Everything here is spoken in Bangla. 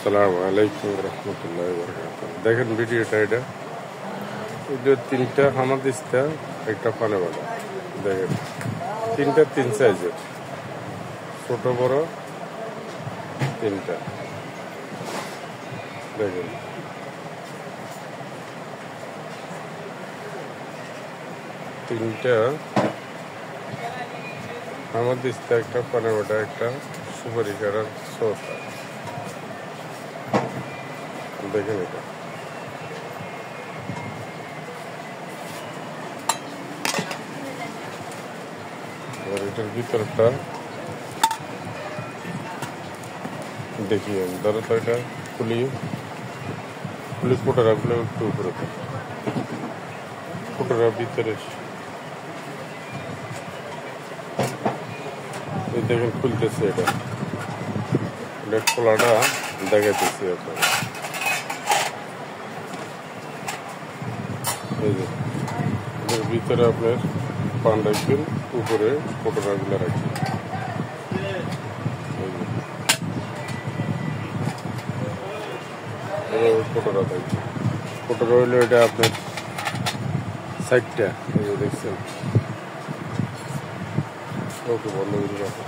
আসসালামু আলাইকুম রহমতুল্লাহি ওয়া বারাকাতুহু। দেখেন ভিডিওটা, এটা তিনটা হামাদিস্তা, একটা পানে বালা। দেখেন তিনটা তিন সাইজের, ছোট বড় তিনটা। দেখেন তিনটা হামাদিস্তা, একটা পানে বাটা, একটা সুপারি কাটার সোটা। দেখেন এটা এটার ভিতরটা দেখিয়ে ধরো তো, এটা খুলি ফোটোটা গুলো একটু উপরে, ফোটোটার ভিতরে দেখেন খুলতেছে। এটা খোলাটা দেখাইতেছি আপনার। এই যে এর ভিতরে আপনার পান রাখবেন, উপরে ফোটোটা গুলো রাখবেন। ফোটোটা থাকবে, ফোটোটা হইলো এটা আপনার সাইডটা, এই যে দেখছেন। ওকে, বন্ধ করে রাখো।